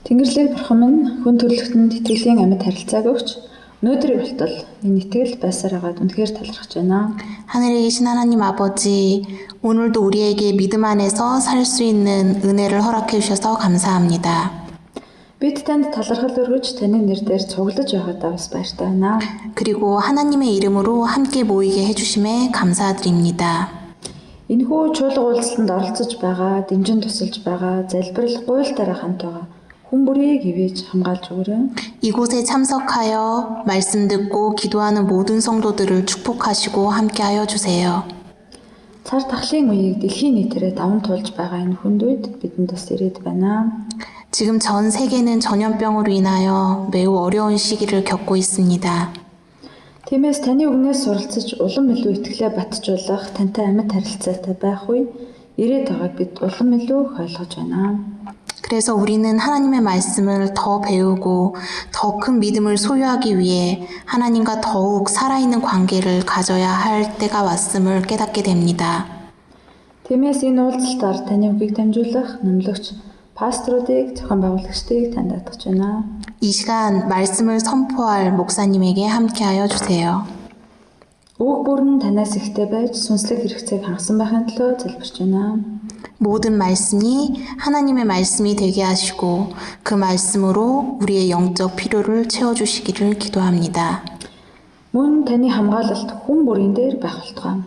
Тэнгэрлэг бурхан минь хүн төрлөختөнд итгэлийн амьд харилцааг өгч өнөөдрийг болтол энэ итгэл байсараагаад үнэхээр талархаж байна. 하늘에 계신 하나님 아버지, 오늘도 우리에게 믿음 안에서 살 수 있는 은혜를 허락해 주셔서 감사합니다. Бид танд талархал өргөж таны нэрээр цуглаж байгаадаа бас баяртай байна. 그리고 하나님의 이름으로 함께 모이게 해주심에 감사드립니다. Энэхүү чуулга уулзалтанд оролцож байгаа, дэмжин тусалж байгаа, залбирал гуйлтаараа хамт байгаа хүн бүрийг ивэж хамгаалж өгөөрэй. 이곳에 참석하여 말씀 듣고 기도하는 모든 성도들을 축복하시고 함께하여 주세요. Цар тахлын үеийг дэлхийн нийтээрээ даван туулж байгаа энэ хүнд бидэнд бас ирээд байна. 지금 전 세계는 전염병으로 인하여 매우 어려운 시기를 겪고 있습니다. Тиймээс таны үгнээс суралцаж улам илүү итгэлээ батжуулах, тантай амьд харилцаатай байх үе ирээд байгааг бид улам илүү ойлгож байна. 그래서 우리는 하나님의 말씀을 더 배우고 더 큰 믿음을 소유하기 위해 하나님과 더욱 살아있는 관계를 가져야 할 때가 왔음을 깨닫게 됩니다. Тиймээс энэ уулзалтаар таны үгийг дамжуулах номлогч пасторуудыг, зохион байгуулагчдыг танд даатгаж байна. 이 시간 말씀을 선포할 목사님에게 함께하여 주세요. Үг бүр нь танаас ихтэй байж сүнслэг хэрэгцээг хангасан байхын төлөө залбирч байна. 모든 말씀이 하나님의 말씀이 되게 하시고 그 말씀으로 우리의 영적 필요를 채워주시기를 기도합니다. Мөн таны хамгаалалт хүн бүрийн дээр байх болтугай.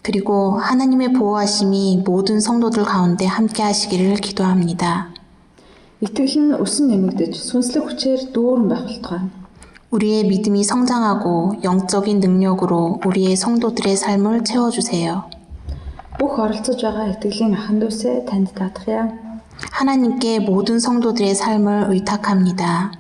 그리고 하나님의 보호하심이 모든 성도들 가운데 함께 하시기를 기도합니다. Итгэл нь өсөн нэмэгдэж сүнслэг хүчээр дүүрэн байх болтугай. 우리의 믿음이 성장하고 영적인 능력으로 우리의 성도들의 삶을 채워주세요. Бүх оролцож байгаа итгэлийн ахын дүүсээ танд даатгая. 하나님께 모든 성도들의 삶을 의탁합니다.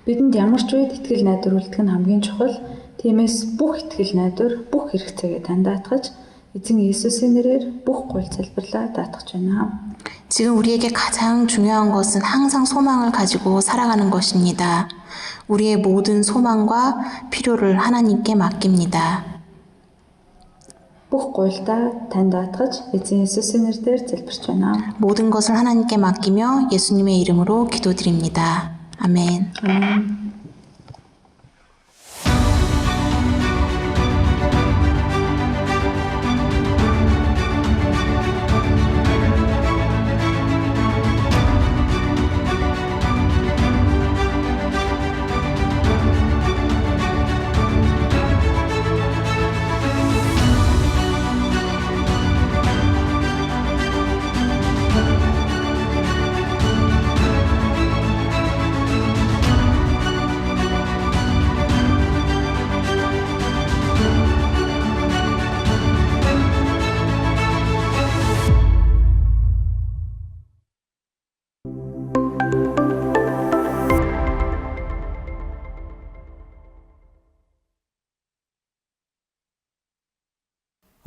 Бидэнд ямар ч үед итгэл найдвар үлдэх нь хамгийн чухал. Тиймээс бүх итгэл найдвар, бүх хэрэгцээгээ танд даатгаж, эзэн Иесусийн нэрээр бүх гуйл залбирлаа даатгаж байна. 지금 우리에게 가장 중요한 것은 항상 소망을 가지고 살아가는 것입니다. 우리의 모든 소망과 필요를 하나님께 맡깁니다. Бүх гуйлдаа танд даатгаж, эзэн Иесусийн нэрээр залбирч байна. 모든 것을 하나님께 맡기며 예수님의 이름으로 기도드립니다. 아멘. 아멘.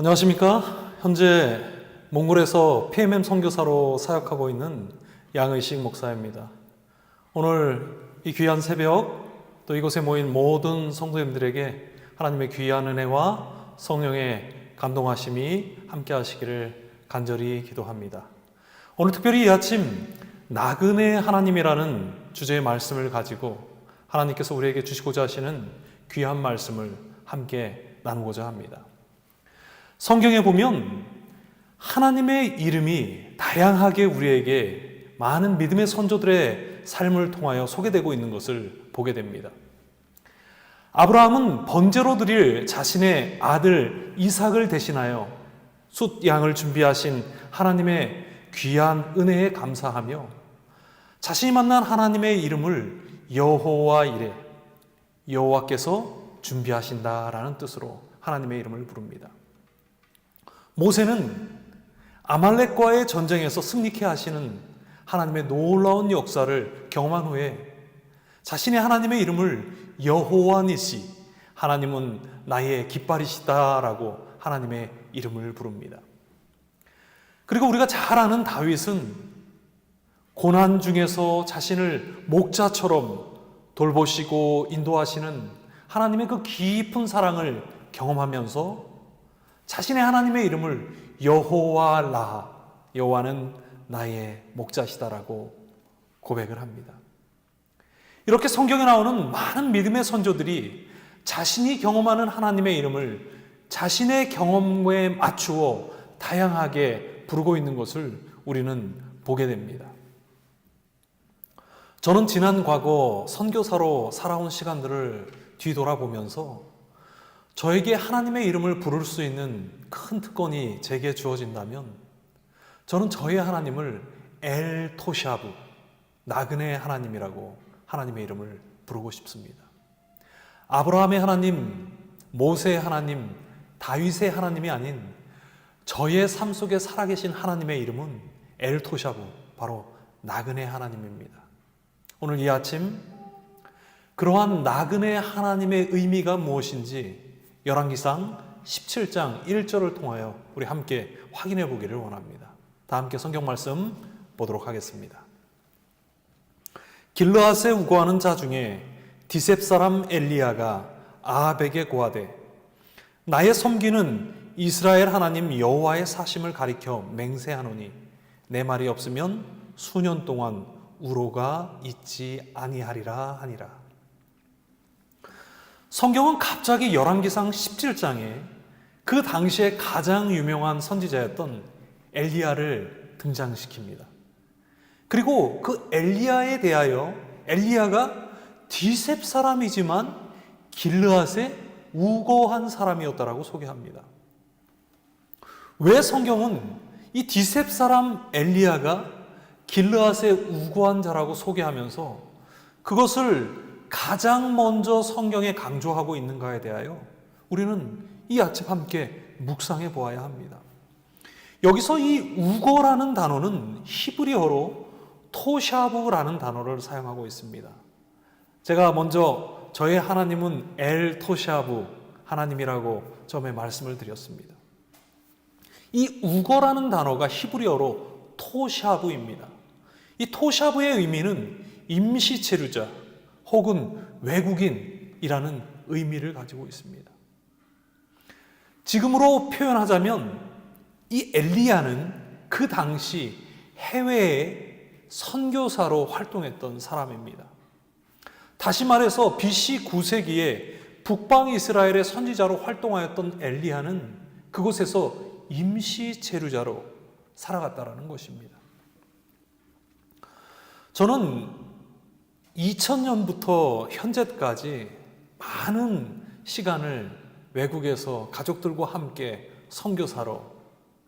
안녕하십니까? 현재 몽골에서 PMM 선교사로 사역하고 있는 양의식 목사입니다. 오늘 이 귀한 새벽 또 이곳에 모인 모든 성도님들에게 하나님의 귀한 은혜와 성령의 감동하심이 함께 하시기를 간절히 기도합니다. 오늘 특별히 이 아침 나그네 하나님이라는 주제의 말씀을 가지고 하나님께서 우리에게 주시고자 하시는 귀한 말씀을 함께 나누고자 합니다. 성경에 보면 하나님의 이름이 다양하게 우리에게 많은 믿음의 선조들의 삶을 통하여 소개되고 있는 것을 보게 됩니다. 아브라함은 번제로 드릴 자신의 아들 이삭을 대신하여 숫 양을 준비하신 하나님의 귀한 은혜에 감사하며 자신이 만난 하나님의 이름을 여호와 이레, 여호와께서 준비하신다라는 뜻으로 하나님의 이름을 부릅니다. 모세는 아말렉과의 전쟁에서 승리케 하시는 하나님의 놀라운 역사를 경험한 후에 자신의 하나님의 이름을 여호와 니시, 하나님은 나의 깃발이시다라고 하나님의 이름을 부릅니다. 그리고 우리가 잘 아는 다윗은 고난 중에서 자신을 목자처럼 돌보시고 인도하시는 하나님의 그 깊은 사랑을 경험하면서 자신의 하나님의 이름을 여호와 라, 여호와는 나의 목자시다라고 고백을 합니다. 이렇게 성경에 나오는 많은 믿음의 선조들이 자신이 경험하는 하나님의 이름을 자신의 경험에 맞추어 다양하게 부르고 있는 것을 우리는 보게 됩니다. 저는 지난 과거 선교사로 살아온 시간들을 뒤돌아보면서 저에게 하나님의 이름을 부를 수 있는 큰 특권이 제게 주어진다면 저는 저의 하나님을 엘 토샤브, 나그네 하나님이라고 하나님의 이름을 부르고 싶습니다. 아브라함의 하나님, 모세의 하나님, 다윗의 하나님이 아닌 저의 삶 속에 살아계신 하나님의 이름은 엘 토샤브, 바로 나그네 하나님입니다. 오늘 이 아침 그러한 나그네 하나님의 의미가 무엇인지 열왕기상 17장 1절을 통하여 우리 함께 확인해 보기를 원합니다. 다 함께 성경 말씀 보도록 하겠습니다. 길르앗에 우거하는 자 중에 디셉 사람 엘리야가 아합에게 고하되 나의 섬기는 이스라엘 하나님 여호와의 사심을 가리켜 맹세하노니 내 말이 없으면 수년 동안 우로가 있지 아니하리라 하니라. 성경은 갑자기 열왕기상 17장에 그 당시에 가장 유명한 선지자였던 엘리야를 등장시킵니다. 그리고 그 엘리야에 대하여 엘리야가 디셉 사람이지만 길르앗에 우거한 사람이었다라고 소개합니다. 왜 성경은 이 디셉 사람 엘리야가 길르앗에 우거한 자라고 소개하면서 그것을 가장 먼저 성경에 강조하고 있는가에 대하여 우리는 이 아침 함께 묵상해 보아야 합니다. 여기서 이 우거라는 단어는 히브리어로 토샤브라는 단어를 사용하고 있습니다. 제가 먼저 저의 하나님은 엘 토샤브 하나님이라고 처음에 말씀을 드렸습니다. 이 우거라는 단어가 히브리어로 토샤브입니다. 이 토샤브의 의미는 임시체류자 혹은 외국인이라는 의미를 가지고 있습니다. 지금으로 표현하자면 이 엘리야는 그 당시 해외에 선교사로 활동했던 사람입니다. 다시 말해서 BC 9세기에 북방 이스라엘의 선지자로 활동하였던 엘리야는 그곳에서 임시 체류자로 살아갔다라는 것입니다. 저는 2000년부터 현재까지 많은 시간을 외국에서 가족들과 함께 선교사로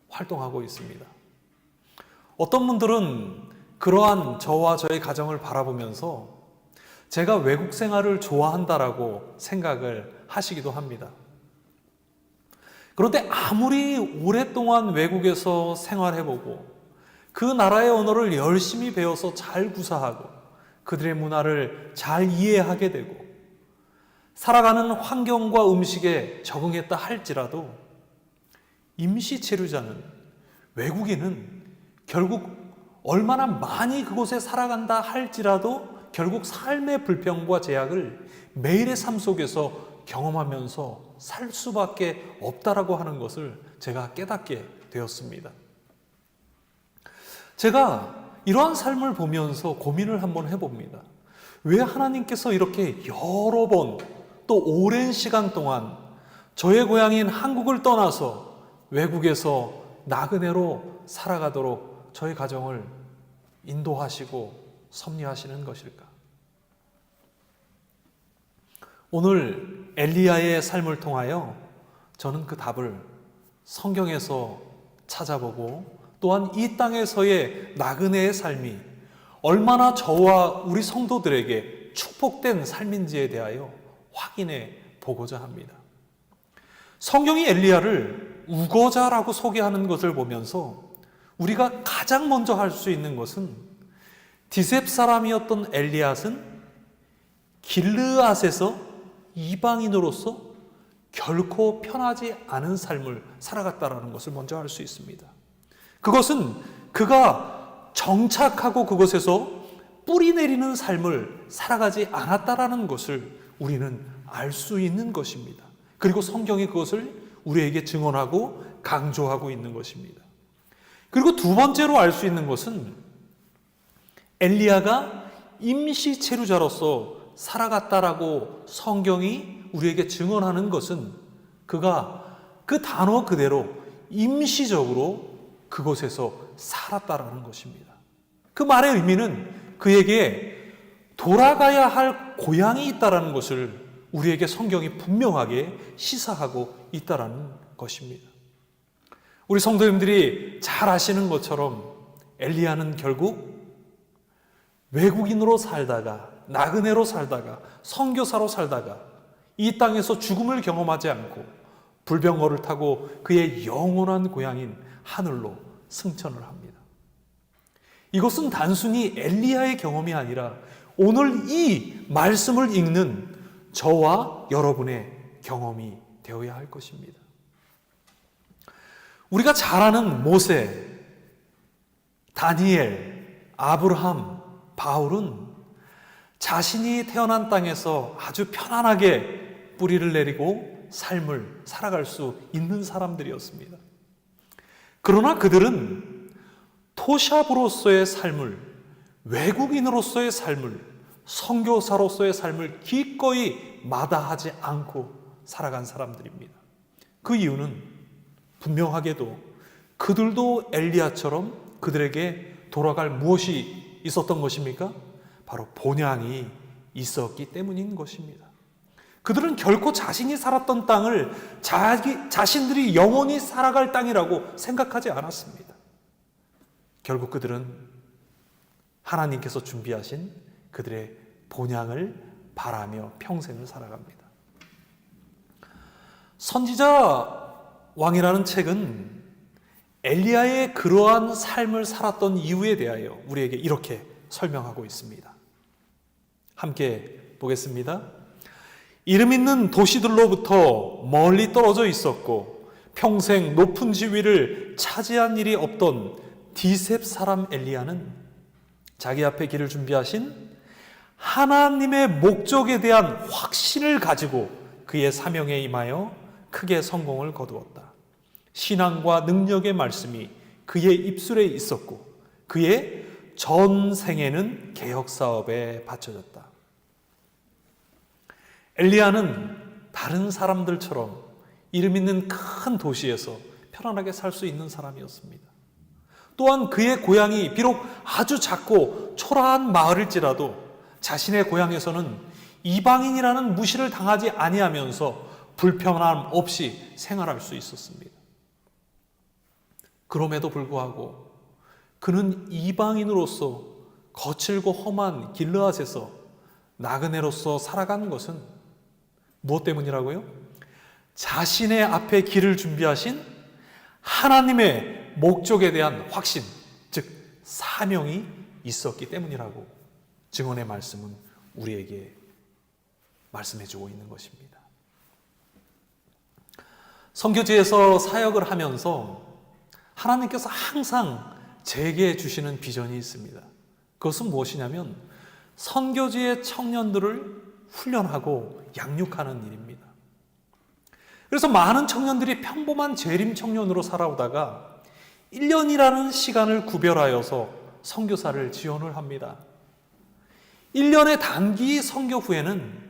활동하고 있습니다. 어떤 분들은 그러한 저와 저의 가정을 바라보면서 제가 외국 생활을 좋아한다라고 생각을 하시기도 합니다. 그런데 아무리 오랫동안 외국에서 생활해보고 그 나라의 언어를 열심히 배워서 잘 구사하고 그들의 문화를 잘 이해하게 되고 살아가는 환경과 음식에 적응했다 할지라도 임시체류자는 외국인은 결국 얼마나 많이 그곳에 살아간다 할지라도 결국 삶의 불평과 제약을 매일의 삶 속에서 경험하면서 살 수밖에 없다라고 하는 것을 제가 깨닫게 되었습니다. 제가 이러한 삶을 보면서 고민을 한번 해봅니다. 왜 하나님께서 이렇게 여러 번 또 오랜 시간 동안 저의 고향인 한국을 떠나서 외국에서 나그네로 살아가도록 저희 가정을 인도하시고 섭리하시는 것일까? 오늘 엘리야의 삶을 통하여 저는 그 답을 성경에서 찾아보고 또한 이 땅에서의 나그네의 삶이 얼마나 저와 우리 성도들에게 축복된 삶인지에 대하여 확인해 보고자 합니다. 성경이 엘리야를 우거자라고 소개하는 것을 보면서 우리가 가장 먼저 할 수 있는 것은 디셉 사람이었던 엘리앗은 길르앗에서 이방인으로서 결코 편하지 않은 삶을 살아갔다라는 것을 먼저 알 수 있습니다. 그것은 그가 정착하고 그곳에서 뿌리 내리는 삶을 살아가지 않았다라는 것을 우리는 알 수 있는 것입니다. 그리고 성경이 그것을 우리에게 증언하고 강조하고 있는 것입니다. 그리고 두 번째로 알 수 있는 것은 엘리야가 임시 체류자로서 살아갔다라고 성경이 우리에게 증언하는 것은 그가 그 단어 그대로 임시적으로 그곳에서 살았다라는 것입니다. 그 말의 의미는 그에게 돌아가야 할 고향이 있다라는 것을 우리에게 성경이 분명하게 시사하고 있다라는 것입니다. 우리 성도님들이 잘 아시는 것처럼 엘리야는 결국 외국인으로 살다가 나그네로 살다가 선교사로 살다가 이 땅에서 죽음을 경험하지 않고 불병거를 타고 그의 영원한 고향인 하늘로 승천을 합니다. 이것은 단순히 엘리야의 경험이 아니라 오늘 이 말씀을 읽는 저와 여러분의 경험이 되어야 할 것입니다. 우리가 잘 아는 모세, 다니엘, 아브라함, 바울은 자신이 태어난 땅에서 아주 편안하게 뿌리를 내리고 삶을 살아갈 수 있는 사람들이었습니다. 그러나 그들은 토샵으로서의 삶을, 외국인으로서의 삶을, 선교사로서의 삶을 기꺼이 마다하지 않고 살아간 사람들입니다. 그 이유는 분명하게도 그들도 엘리야처럼 그들에게 돌아갈 무엇이 있었던 것입니까? 바로 본향이 있었기 때문인 것입니다. 그들은 결코 자신이 살았던 땅을 자신들이 영원히 살아갈 땅이라고 생각하지 않았습니다. 결국 그들은 하나님께서 준비하신 그들의 본향을 바라며 평생을 살아갑니다. 선지자 왕이라는 책은 엘리야의 그러한 삶을 살았던 이유에 대하여 우리에게 이렇게 설명하고 있습니다. 함께 보겠습니다. 이름 있는 도시들로부터 멀리 떨어져 있었고 평생 높은 지위를 차지한 일이 없던 디셉 사람 엘리야는 자기 앞에 길을 준비하신 하나님의 목적에 대한 확신을 가지고 그의 사명에 임하여 크게 성공을 거두었다. 신앙과 능력의 말씀이 그의 입술에 있었고 그의 전 생애는 개혁 사업에 바쳐졌다. 엘리야는 다른 사람들처럼 이름 있는 큰 도시에서 편안하게 살 수 있는 사람이었습니다. 또한 그의 고향이 비록 아주 작고 초라한 마을일지라도 자신의 고향에서는 이방인이라는 무시를 당하지 아니하면서 불편함 없이 생활할 수 있었습니다. 그럼에도 불구하고 그는 이방인으로서 거칠고 험한 길르앗에서 나그네로서 살아간 것은 무엇 때문이라고요? 자신의 앞에 길을 준비하신 하나님의 목적에 대한 확신, 즉 사명이 있었기 때문이라고 증언의 말씀은 우리에게 말씀해주고 있는 것입니다. 선교지에서 사역을 하면서 하나님께서 항상 제게 주시는 비전이 있습니다. 그것은 무엇이냐면 선교지의 청년들을 훈련하고 양육하는 일입니다. 그래서 많은 청년들이 평범한 재림 청년으로 살아오다가 1년이라는 시간을 구별하여서 선교사를 지원을 합니다. 1년의 단기 선교 후에는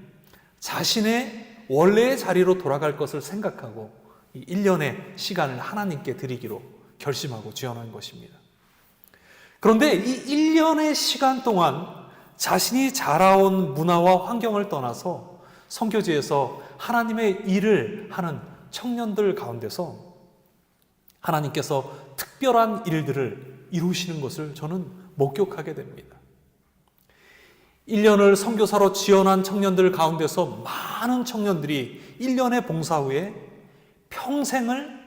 자신의 원래의 자리로 돌아갈 것을 생각하고 이 1년의 시간을 하나님께 드리기로 결심하고 지원한 것입니다. 그런데 이 1년의 시간 동안 자신이 자라온 문화와 환경을 떠나서 선교지에서 하나님의 일을 하는 청년들 가운데서 하나님께서 특별한 일들을 이루시는 것을 저는 목격하게 됩니다. 1년을 선교사로 지원한 청년들 가운데서 많은 청년들이 1년의 봉사 후에 평생을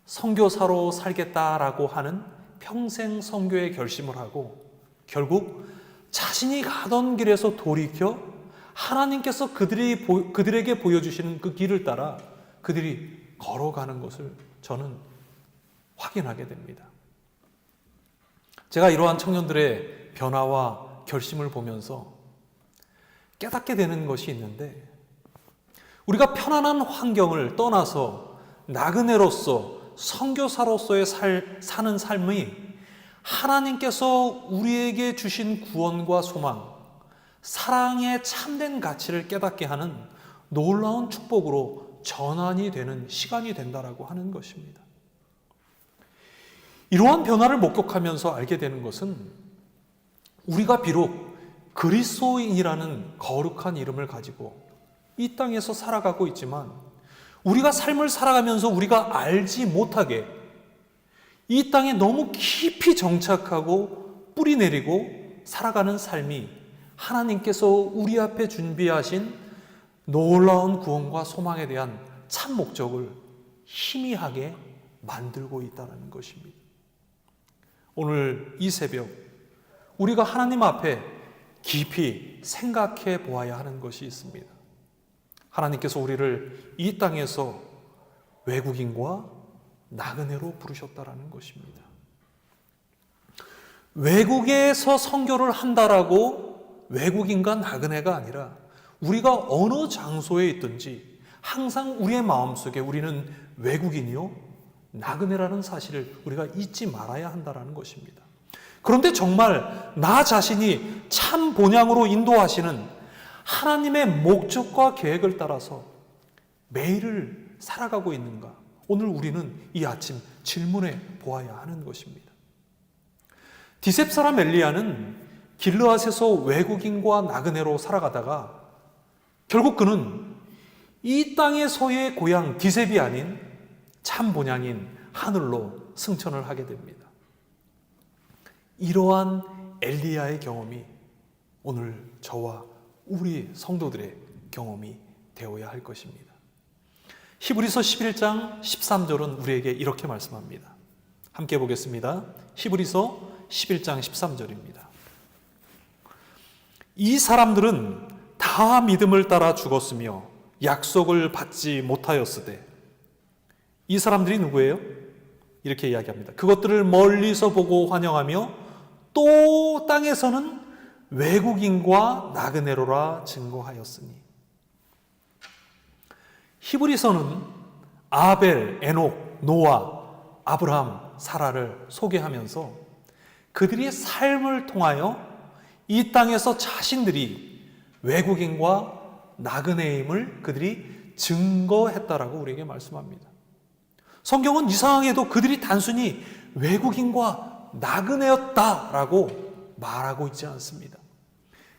선교사로 살겠다라고 하는 평생 선교의 결심을 하고 결국 자신이 가던 길에서 돌이켜 하나님께서 그들에게 보여주시는 그 길을 따라 그들이 걸어가는 것을 저는 확인하게 됩니다. 제가 이러한 청년들의 변화와 결심을 보면서 깨닫게 되는 것이 있는데 우리가 편안한 환경을 떠나서 나그네로서 선교사로서의 사는 삶이 하나님께서 우리에게 주신 구원과 소망, 사랑의 참된 가치를 깨닫게 하는 놀라운 축복으로 전환이 되는 시간이 된다라고 하는 것입니다. 이러한 변화를 목격하면서 알게 되는 것은 우리가 비록 그리스도인이라는 거룩한 이름을 가지고 이 땅에서 살아가고 있지만 우리가 삶을 살아가면서 우리가 알지 못하게 이 땅에 너무 깊이 정착하고 뿌리 내리고 살아가는 삶이 하나님께서 우리 앞에 준비하신 놀라운 구원과 소망에 대한 참 목적을 희미하게 만들고 있다는 것입니다. 오늘 이 새벽 우리가 하나님 앞에 깊이 생각해 보아야 하는 것이 있습니다. 하나님께서 우리를 이 땅에서 외국인과 나그네로 부르셨다라는 것입니다. 외국에서 선교를 한다라고 외국인과 나그네가 아니라 우리가 어느 장소에 있든지 항상 우리의 마음속에 우리는 외국인이요 나그네라는 사실을 우리가 잊지 말아야 한다라는 것입니다. 그런데 정말 나 자신이 참 본향으로 인도하시는 하나님의 목적과 계획을 따라서 매일을 살아가고 있는가? 오늘 우리는 이 아침 질문해 보아야 하는 것입니다. 디셉 사람 엘리야는 길르앗에서 외국인과 나그네로 살아가다가 결국 그는 이 땅에서의 고향 디셉이 아닌 참 본향인 하늘로 승천을 하게 됩니다. 이러한 엘리야의 경험이 오늘 저와 우리 성도들의 경험이 되어야 할 것입니다. 히브리서 11장 13절은 우리에게 이렇게 말씀합니다. 함께 보겠습니다. 히브리서 11장 13절입니다. 이 사람들은 다 믿음을 따라 죽었으며 약속을 받지 못하였으되, 이 사람들이 누구예요? 이렇게 이야기합니다. 그것들을 멀리서 보고 환영하며 또 땅에서는 외국인과 나그네로라 증거하였으니. 히브리서는 아벨, 에녹, 노아, 아브라함, 사라를 소개하면서 그들의 삶을 통하여 이 땅에서 자신들이 외국인과 나그네임을 그들이 증거했다라고 우리에게 말씀합니다. 성경은 이상하게도 그들이 단순히 외국인과 나그네였다라고 말하고 있지 않습니다.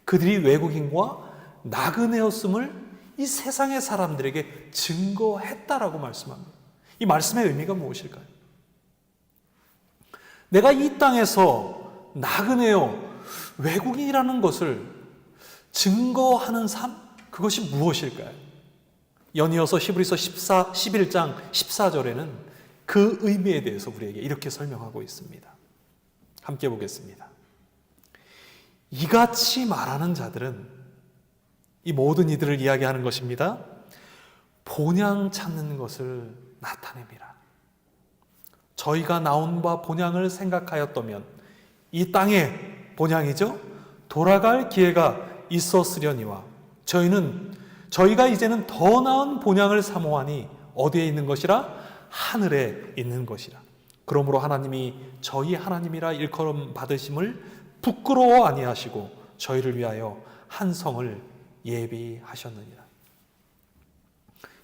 그들이 외국인과 나그네였음을 이 세상의 사람들에게 증거했다라고 말씀합니다. 이 말씀의 의미가 무엇일까요? 내가 이 땅에서 나그네요, 외국인이라는 것을 증거하는 삶? 그것이 무엇일까요? 연이어서 히브리서 11장 14절에는 그 의미에 대해서 우리에게 이렇게 설명하고 있습니다. 함께 보겠습니다. 이같이 말하는 자들은, 이 모든 이들을 이야기하는 것입니다, 본향 찾는 것을 나타냅니다. 저희가 나온 바 본향을 생각하였다면 이 땅의 본향이죠, 돌아갈 기회가 있었으려니와 저희가 이제는 더 나은 본향을 사모하니 어디에 있는 것이라? 하늘에 있는 것이라. 그러므로 하나님이 저희 하나님이라 일컬음 받으심을 부끄러워 아니하시고 저희를 위하여 한 성을 예비하셨느니라.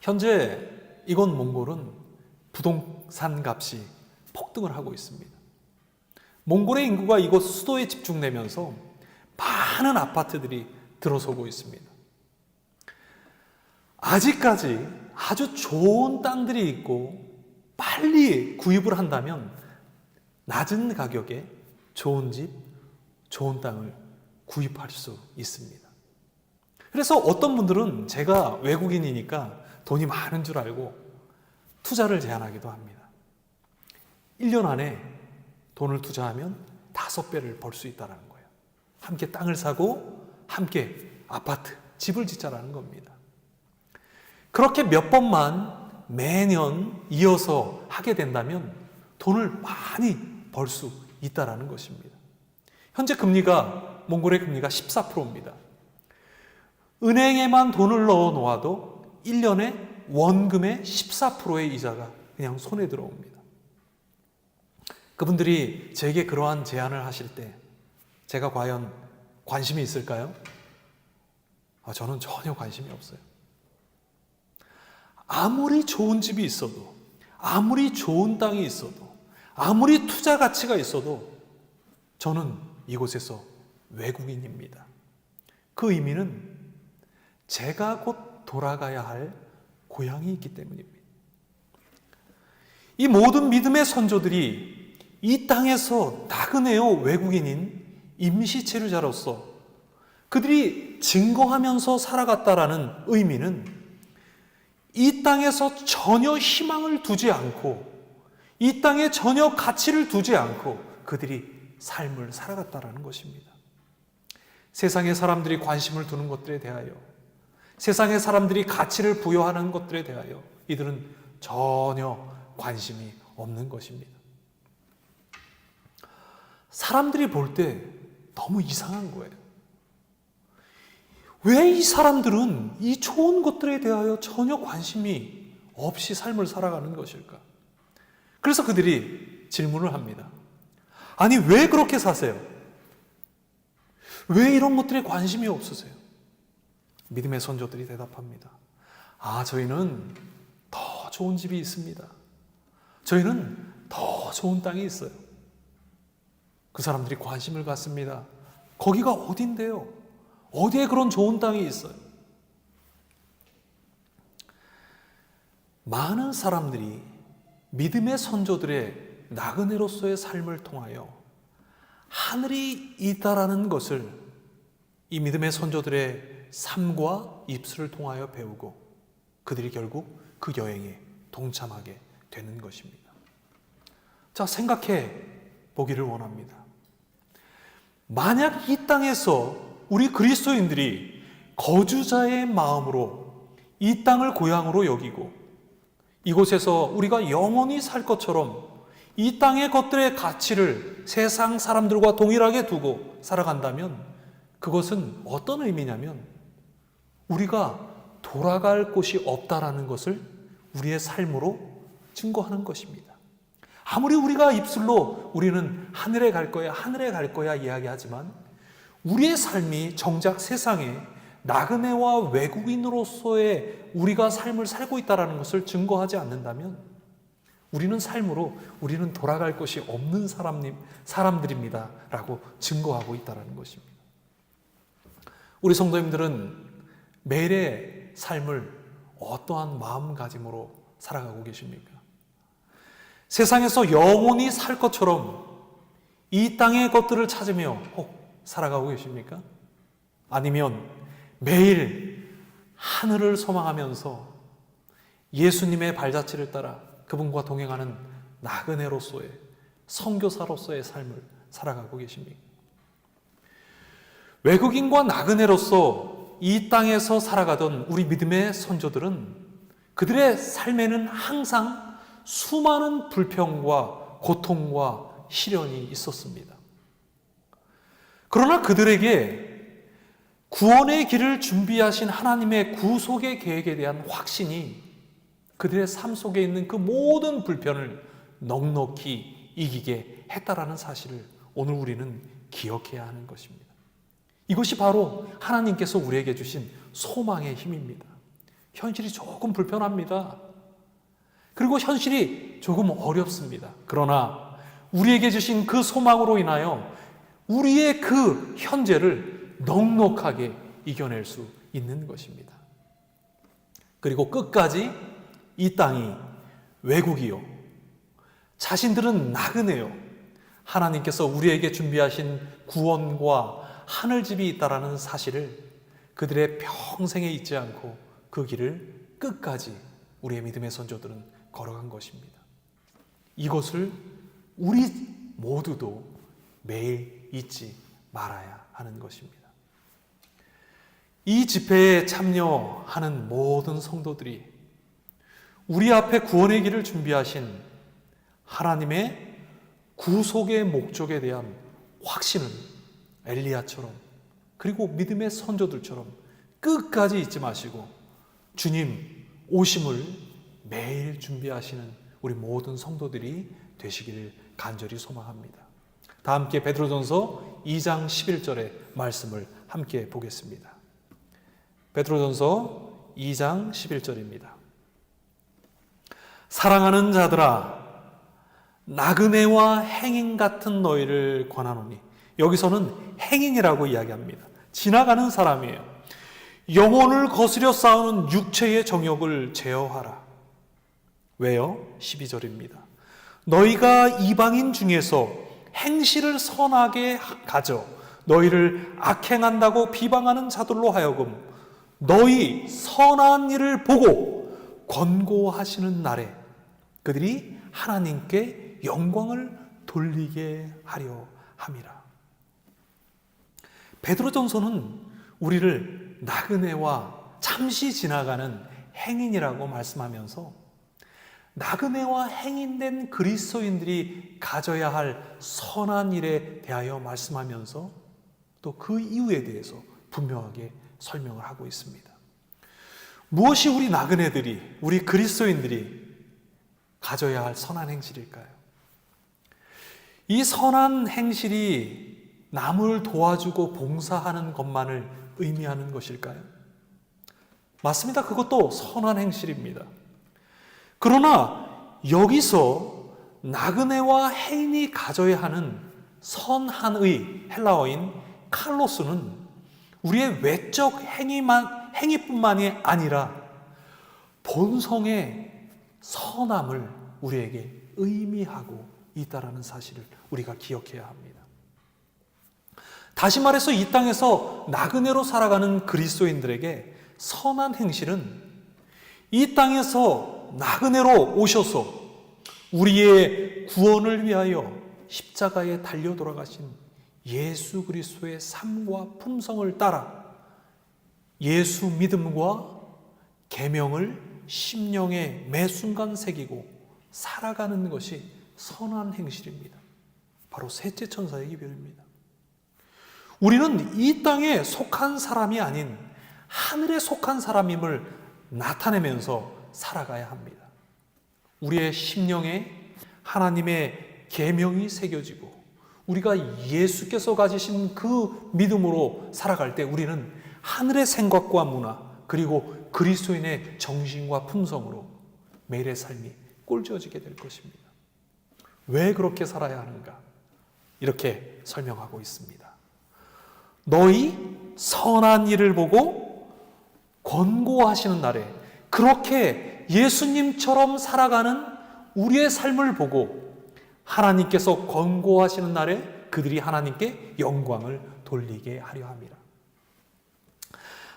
현재 이곳 몽골은 부동산 값이 폭등을 하고 있습니다. 몽골의 인구가 이곳 수도에 집중되면서 많은 아파트들이 들어서고 있습니다. 아직까지 아주 좋은 땅들이 있고 빨리 구입을 한다면 낮은 가격에 좋은 집, 좋은 땅을 구입할 수 있습니다. 그래서 어떤 분들은 제가 외국인이니까 돈이 많은 줄 알고 투자를 제안하기도 합니다. 1년 안에 돈을 투자하면 5배를 벌 수 있다는 거예요. 함께 땅을 사고 함께 아파트, 집을 짓자라는 겁니다. 그렇게 몇 번만 매년 이어서 하게 된다면 돈을 많이 벌 수 있다는 것입니다. 현재 금리가, 몽골의 금리가 14%입니다. 은행에만 돈을 넣어 놓아도 1년에 원금의 14%의 이자가 그냥 손에 들어옵니다. 그분들이 제게 그러한 제안을 하실 때 제가 과연 관심이 있을까요? 저는 전혀 관심이 없어요. 아무리 좋은 집이 있어도, 아무리 좋은 땅이 있어도, 아무리 투자 가치가 있어도 저는 이곳에서 외국인입니다. 그 의미는 제가 곧 돌아가야 할 고향이 있기 때문입니다. 이 모든 믿음의 선조들이 이 땅에서 나그네요 외국인인 임시체류자로서 그들이 증거하면서 살아갔다라는 의미는 이 땅에서 전혀 희망을 두지 않고 이 땅에 전혀 가치를 두지 않고 그들이 삶을 살아갔다라는 것입니다. 세상의 사람들이 관심을 두는 것들에 대하여, 세상의 사람들이 가치를 부여하는 것들에 대하여 이들은 전혀 관심이 없는 것입니다. 사람들이 볼 때 너무 이상한 거예요. 왜 이 사람들은 이 좋은 것들에 대하여 전혀 관심이 없이 삶을 살아가는 것일까? 그래서 그들이 질문을 합니다. 아니, 왜 그렇게 사세요? 왜 이런 것들에 관심이 없으세요? 믿음의 선조들이 대답합니다. 저희는 더 좋은 집이 있습니다. 저희는 더 좋은 땅이 있어요. 그 사람들이 관심을 갖습니다. 거기가 어딘데요? 어디에 그런 좋은 땅이 있어요? 많은 사람들이 믿음의 선조들의 나그네로서의 삶을 통하여 하늘이 있다라는 것을 이 믿음의 선조들의 삶과 입술을 통하여 배우고 그들이 결국 그 여행에 동참하게 되는 것입니다. 자, 생각해 보기를 원합니다. 만약 이 땅에서 우리 그리스도인들이 거주자의 마음으로 이 땅을 고향으로 여기고 이곳에서 우리가 영원히 살 것처럼 이 땅의 것들의 가치를 세상 사람들과 동일하게 두고 살아간다면 그것은 어떤 의미냐면 우리가 돌아갈 곳이 없다라는 것을 우리의 삶으로 증거하는 것입니다. 아무리 우리가 입술로 우리는 하늘에 갈 거야, 하늘에 갈 거야 이야기하지만 우리의 삶이 정작 세상에 나그네와 외국인으로서의 우리가 삶을 살고 있다는 것을 증거하지 않는다면 우리는 삶으로 우리는 돌아갈 곳이 없는 사람들입니다 라고 증거하고 있다는 것입니다. 우리 성도님들은 매일의 삶을 어떠한 마음가짐으로 살아가고 계십니까? 세상에서 영원히 살 것처럼 이 땅의 것들을 찾으며 혹 살아가고 계십니까? 아니면 매일 하늘을 소망하면서 예수님의 발자취를 따라 그분과 동행하는 나그네로서의 선교사로서의 삶을 살아가고 계십니까? 외국인과 나그네로서 이 땅에서 살아가던 우리 믿음의 선조들은 그들의 삶에는 항상 수많은 불평과 고통과 시련이 있었습니다. 그러나 그들에게 구원의 길을 준비하신 하나님의 구속의 계획에 대한 확신이 그들의 삶 속에 있는 그 모든 불편을 넉넉히 이기게 했다라는 사실을 오늘 우리는 기억해야 하는 것입니다. 이것이 바로 하나님께서 우리에게 주신 소망의 힘입니다. 현실이 조금 불편합니다. 그리고 현실이 조금 어렵습니다. 그러나 우리에게 주신 그 소망으로 인하여 우리의 그 현재를 넉넉하게 이겨낼 수 있는 것입니다. 그리고 끝까지 이 땅이 외국이요, 자신들은 나그네요, 하나님께서 우리에게 준비하신 구원과 하늘집이 있다라는 사실을 그들의 평생에 잊지 않고 그 길을 끝까지 우리의 믿음의 선조들은 걸어간 것입니다. 이것을 우리 모두도 매일 잊지 말아야 하는 것입니다. 이 집회에 참여하는 모든 성도들이 우리 앞에 구원의 길을 준비하신 하나님의 구속의 목적에 대한 확신을 엘리야처럼 그리고 믿음의 선조들처럼 끝까지 잊지 마시고 주님 오심을 매일 준비하시는 우리 모든 성도들이 되시기를 간절히 소망합니다. 다 함께 베드로전서 2장 11절의 말씀을 함께 보겠습니다. 베드로전서 2장 11절입니다. 사랑하는 자들아, 나그네와 행인 같은 너희를 권하노니, 여기서는 행인이라고 이야기합니다. 지나가는 사람이에요. 영혼을 거스려 싸우는 육체의 정욕을 제어하라. 왜요? 12절입니다. 너희가 이방인 중에서 행실을 선하게 가져 너희를 악행한다고 비방하는 자들로 하여금 너희 선한 일을 보고 권고하시는 날에 그들이 하나님께 영광을 돌리게 하려 함이라. 베드로전서는 우리를 나그네와 잠시 지나가는 행인이라고 말씀하면서 나그네와 행인된 그리스도인들이 가져야 할 선한 일에 대하여 말씀하면서 또 그 이유에 대해서 분명하게 설명을 하고 있습니다. 무엇이 우리 나그네들이, 우리 그리스도인들이 가져야 할 선한 행실일까요? 이 선한 행실이 남을 도와주고 봉사하는 것만을 의미하는 것일까요? 맞습니다. 그것도 선한 행실입니다. 그러나 여기서 나그네와 행인이 가져야 하는 선한의 헬라어인 칼로스는 우리의 외적 행위뿐만이 아니라 본성의 선함을 우리에게 의미하고 있다는 사실을 우리가 기억해야 합니다. 다시 말해서 이 땅에서 나그네로 살아가는 그리스도인들에게 선한 행실은 이 땅에서 나그네로 오셔서 우리의 구원을 위하여 십자가에 달려 돌아가신 예수 그리스도의 삶과 품성을 따라 예수 믿음과 계명을 심령에 매 순간 새기고 살아가는 것이 선한 행실입니다. 바로 셋째 천사의 기별입니다. 우리는 이 땅에 속한 사람이 아닌 하늘에 속한 사람임을 나타내면서 살아가야 합니다. 우리의 심령에 하나님의 계명이 새겨지고 우리가 예수께서 가지신 그 믿음으로 살아갈 때 우리는 하늘의 생각과 문화 그리고 그리스도인의 정신과 품성으로 매일의 삶이 꼴지어지게 될 것입니다. 왜 그렇게 살아야 하는가? 이렇게 설명하고 있습니다. 너희 선한 일을 보고 권고하시는 날에 그렇게 예수님처럼 살아가는 우리의 삶을 보고 하나님께서 권고하시는 날에 그들이 하나님께 영광을 돌리게 하려 합니다.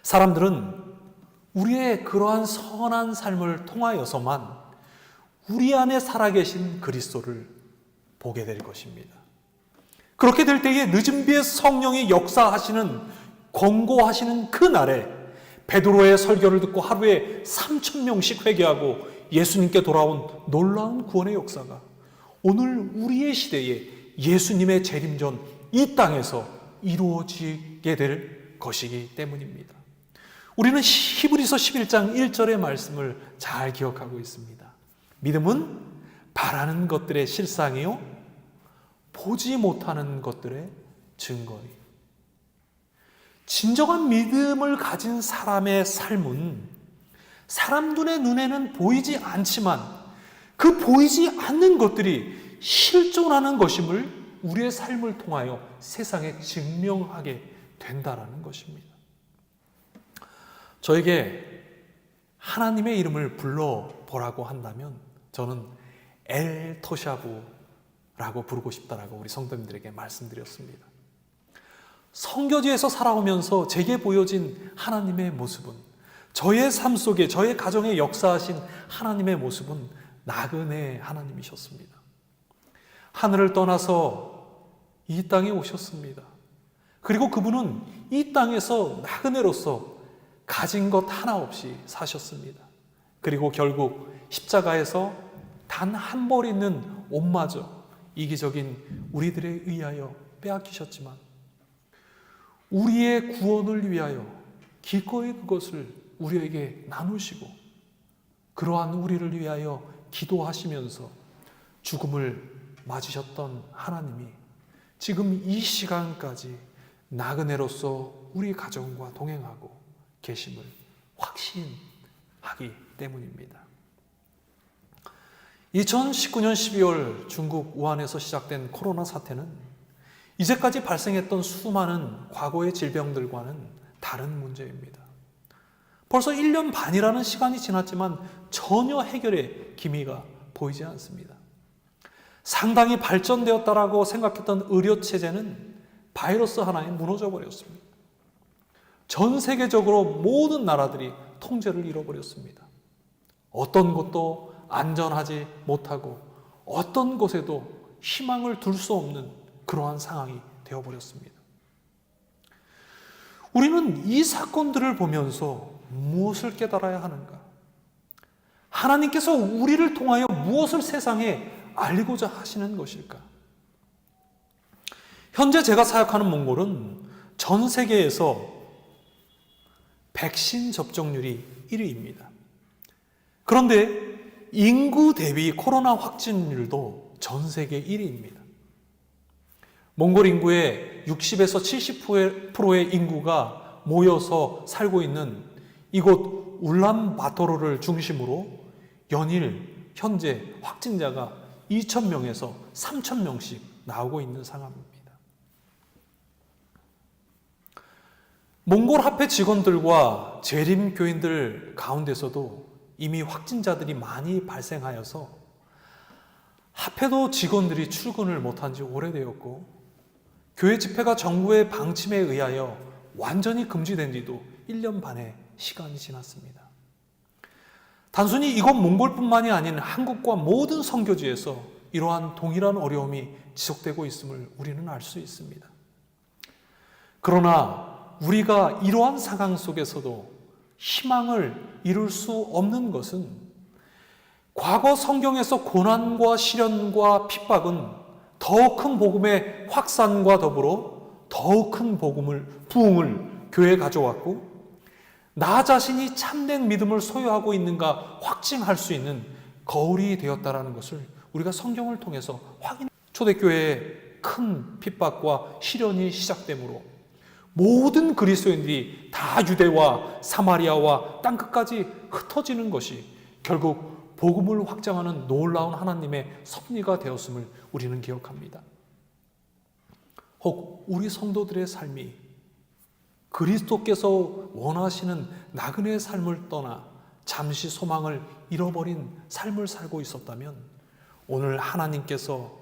사람들은 우리의 그러한 선한 삶을 통하여서만 우리 안에 살아계신 그리스도를 보게 될 것입니다. 그렇게 될 때에 늦은 비에 성령이 역사하시는 권고하시는 그 날에 베드로의 설교를 듣고 하루에 3,000명씩 회개하고 예수님께 돌아온 놀라운 구원의 역사가 오늘 우리의 시대에 예수님의 재림 전 이 땅에서 이루어지게 될 것이기 때문입니다. 우리는 히브리서 11장 1절의 말씀을 잘 기억하고 있습니다. 믿음은 바라는 것들의 실상이요 보지 못하는 것들의 증거니. 진정한 믿음을 가진 사람의 삶은 사람 눈에는 보이지 않지만 그 보이지 않는 것들이 실존하는 것임을 우리의 삶을 통하여 세상에 증명하게 된다는 것입니다. 저에게 하나님의 이름을 불러보라고 한다면 저는 엘 토샤브라고 부르고 싶다라고 우리 성도님들에게 말씀드렸습니다. 성교지에서 살아오면서 제게 보여진 하나님의 모습은 저의 삶 속에 저의 가정에 역사하신 하나님의 모습은 나그네 하나님이셨습니다. 하늘을 떠나서 이 땅에 오셨습니다. 그리고 그분은 이 땅에서 나그네로서 가진 것 하나 없이 사셨습니다. 그리고 결국 십자가에서 단 한 벌 있는 옷마저 이기적인 우리들에 의하여 빼앗기셨지만 우리의 구원을 위하여 기꺼이 그것을 우리에게 나누시고 그러한 우리를 위하여 기도하시면서 죽음을 맞으셨던 하나님이 지금 이 시간까지 나그네로서 우리 가정과 동행하고 계심을 확신하기 때문입니다. 2019년 12월 중국 우한에서 시작된 코로나 사태는 이제까지 발생했던 수많은 과거의 질병들과는 다른 문제입니다. 벌써 1년 반이라는 시간이 지났지만 전혀 해결의 기미가 보이지 않습니다. 상당히 발전되었다라고 생각했던 의료체제는 바이러스 하나에 무너져 버렸습니다. 전 세계적으로 모든 나라들이 통제를 잃어버렸습니다. 어떤 곳도 안전하지 못하고 어떤 곳에도 희망을 둘 수 없는 그러한 상황이 되어버렸습니다. 우리는 이 사건들을 보면서 무엇을 깨달아야 하는가? 하나님께서 우리를 통하여 무엇을 세상에 알리고자 하시는 것일까? 현재 제가 사역하는 몽골은 전 세계에서 백신 접종률이 1위입니다. 그런데 인구 대비 코로나 확진율도 전 세계 1위입니다. 몽골 인구의 60에서 70%의 인구가 모여서 살고 있는 이곳 울란바토르를 중심으로 연일 현재 확진자가 2,000명에서 3,000명씩 나오고 있는 상황입니다. 몽골 합회 직원들과 재림 교인들 가운데서도 이미 확진자들이 많이 발생하여서 합회도 직원들이 출근을 못한 지 오래되었고 교회 집회가 정부의 방침에 의하여 완전히 금지된 지도 1년 반의 시간이 지났습니다. 단순히 이곳 몽골뿐만이 아닌 한국과 모든 선교지에서 이러한 동일한 어려움이 지속되고 있음을 우리는 알 수 있습니다. 그러나 우리가 이러한 상황 속에서도 희망을 이룰 수 없는 것은 과거 성경에서 고난과 시련과 핍박은 더 큰 복음의 확산과 더불어 더 큰 부흥을 교회에 가져왔고 나 자신이 참된 믿음을 소유하고 있는가 확증할 수 있는 거울이 되었다라는 것을 우리가 성경을 통해서 초대교회의 큰 핍박과 시련이 시작되므로 모든 그리스도인들이 다 유대와 사마리아와 땅끝까지 흩어지는 것이 결국 복음을 확장하는 놀라운 하나님의 섭리가 되었음을 우리는 기억합니다. 혹 우리 성도들의 삶이 그리스도께서 원하시는 나그네의 삶을 떠나 잠시 소망을 잃어버린 삶을 살고 있었다면 오늘 하나님께서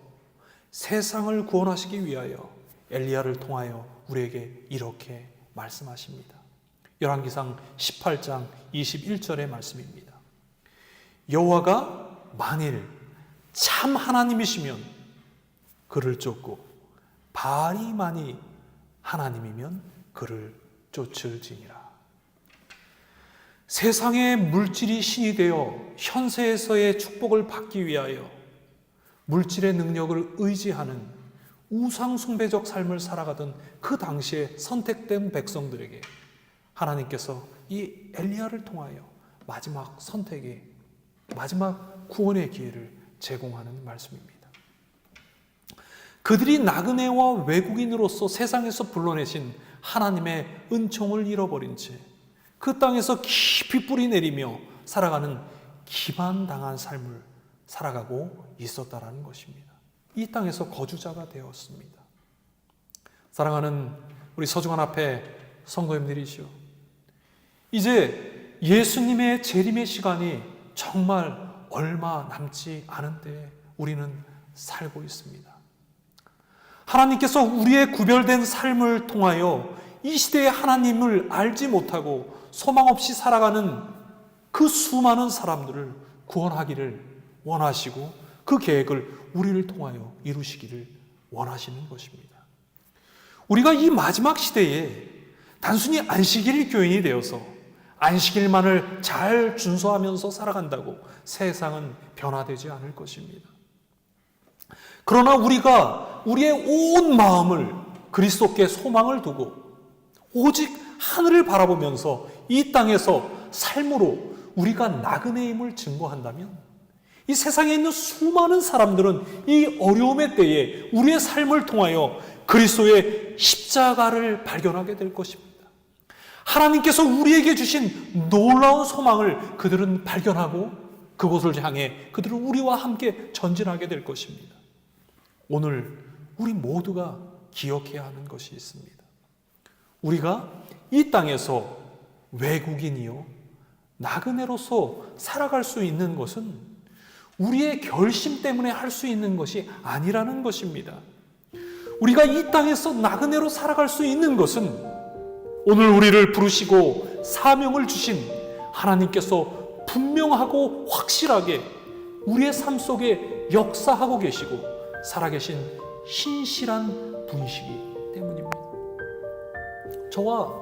세상을 구원하시기 위하여 엘리야를 통하여 우리에게 이렇게 말씀하십니다. 열왕기상 18장 21절의 말씀입니다. 여호와가 만일 참 하나님이시면 그를 쫓고 바알이만이 하나님이면 그를 쫓을지니라. 세상의 물질이 신이 되어 현세에서의 축복을 받기 위하여 물질의 능력을 의지하는 우상숭배적 삶을 살아가던 그 당시에 선택된 백성들에게 하나님께서 이 엘리야를 통하여 마지막 선택의 마지막 구원의 기회를 제공하는 말씀입니다. 그들이 나그네와 외국인으로서 세상에서 불러내신 하나님의 은총을 잃어버린 채 그 땅에서 깊이 뿌리 내리며 살아가는 기만당한 삶을 살아가고 있었다라는 것입니다. 이 땅에서 거주자가 되었습니다. 사랑하는 우리 서중환 앞에 성도님들이시오. 이제 예수님의 재림의 시간이 정말 얼마 남지 않은 때에 우리는 살고 있습니다. 하나님께서 우리의 구별된 삶을 통하여 이 시대의 하나님을 알지 못하고 소망 없이 살아가는 그 수많은 사람들을 구원하기를 원하시고 그 계획을 우리를 통하여 이루시기를 원하시는 것입니다. 우리가 이 마지막 시대에 단순히 안식일 교인이 되어서 안식일만을 잘 준수하면서 살아간다고 세상은 변화되지 않을 것입니다. 그러나 우리가 우리의 온 마음을 그리스도께 소망을 두고 오직 하늘을 바라보면서 이 땅에서 삶으로 우리가 나그네임을 증거한다면 이 세상에 있는 수많은 사람들은 이 어려움의 때에 우리의 삶을 통하여 그리스도의 십자가를 발견하게 될 것입니다. 하나님께서 우리에게 주신 놀라운 소망을 그들은 발견하고 그곳을 향해 그들은 우리와 함께 전진하게 될 것입니다. 오늘 우리 모두가 기억해야 하는 것이 있습니다. 우리가 이 땅에서 외국인이요 나그네로서 살아갈 수 있는 것은 우리의 결심 때문에 할 수 있는 것이 아니라는 것입니다. 우리가 이 땅에서 나그네로 살아갈 수 있는 것은 오늘 우리를 부르시고 사명을 주신 하나님께서 분명하고 확실하게 우리의 삶 속에 역사하고 계시고 살아계신 신실한 분이시기 때문입니다. 저와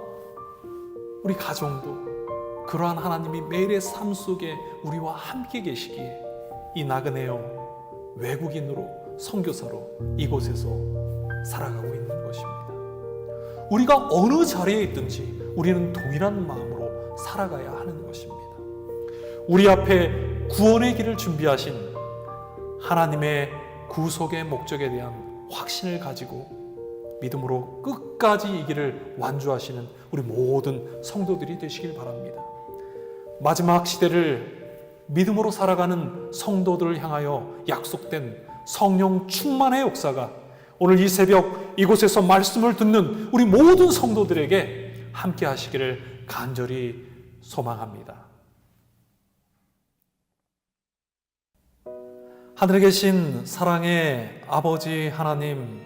우리 가정도 그러한 하나님이 매일의 삶 속에 우리와 함께 계시기에 이 나그네요 외국인으로 선교사로 이곳에서 살아가고 있는 것입니다. 우리가 어느 자리에 있든지 우리는 동일한 마음으로 살아가야 하는 것입니다. 우리 앞에 구원의 길을 준비하신 하나님의 구속의 목적에 대한 확신을 가지고 믿음으로 끝까지 이 길을 완주하시는 우리 모든 성도들이 되시길 바랍니다. 마지막 시대를 믿음으로 살아가는 성도들을 향하여 약속된 성령 충만의 역사가 오늘 이 새벽 이곳에서 말씀을 듣는 우리 모든 성도들에게 함께 하시기를 간절히 소망합니다. 하늘에 계신 사랑의 아버지 하나님,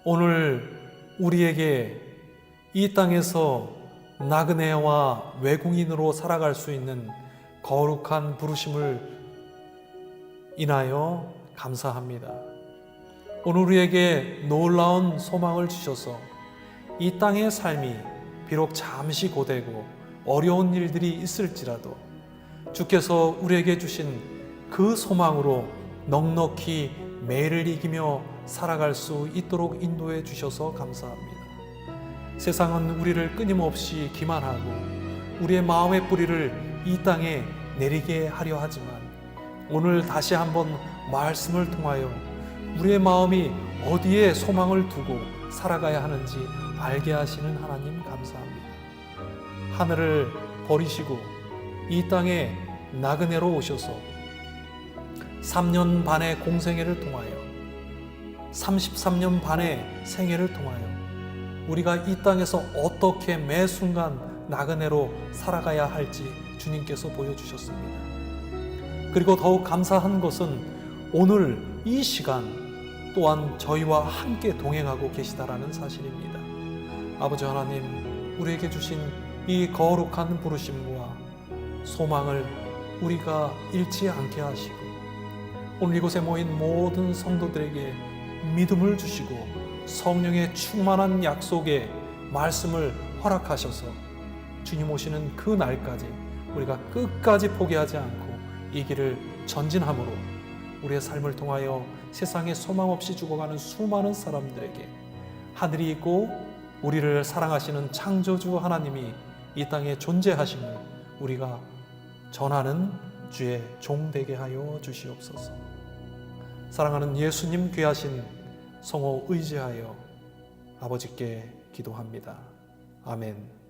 오늘 우리에게 이 땅에서 나그네와 외국인으로 살아갈 수 있는 거룩한 부르심을 인하여 감사합니다. 오늘 우리에게 놀라운 소망을 주셔서 이 땅의 삶이 비록 잠시 고되고 어려운 일들이 있을지라도 주께서 우리에게 주신 그 소망으로 넉넉히 매일을 이기며 살아갈 수 있도록 인도해 주셔서 감사합니다. 세상은 우리를 끊임없이 기만하고 우리의 마음의 뿌리를 이 땅에 내리게 하려 하지만 오늘 다시 한번 말씀을 통하여 우리의 마음이 어디에 소망을 두고 살아가야 하는지 알게 하시는 하나님 감사합니다. 하늘을 버리시고 이 땅에 나그네로 오셔서 3년 반의 공생애를 통하여 33년 반의 생애를 통하여 우리가 이 땅에서 어떻게 매 순간 나그네로 살아가야 할지 주님께서 보여주셨습니다. 그리고 더욱 감사한 것은 오늘 이 시간 또한 저희와 함께 동행하고 계시다라는 사실입니다. 아버지 하나님, 우리에게 주신 이 거룩한 부르심과 소망을 우리가 잃지 않게 하시고 오늘 이곳에 모인 모든 성도들에게 믿음을 주시고 성령의 충만한 약속의 말씀을 허락하셔서 주님 오시는 그 날까지 우리가 끝까지 포기하지 않고 이 길을 전진함으로 우리의 삶을 통하여 세상에 소망 없이 죽어가는 수많은 사람들에게 하늘이 있고 우리를 사랑하시는 창조주 하나님이 이 땅에 존재하심을 우리가 전하는 주의 종 되게 하여 주시옵소서. 사랑하는 예수님 귀하신 성호 의지하여 아버지께 기도합니다. 아멘.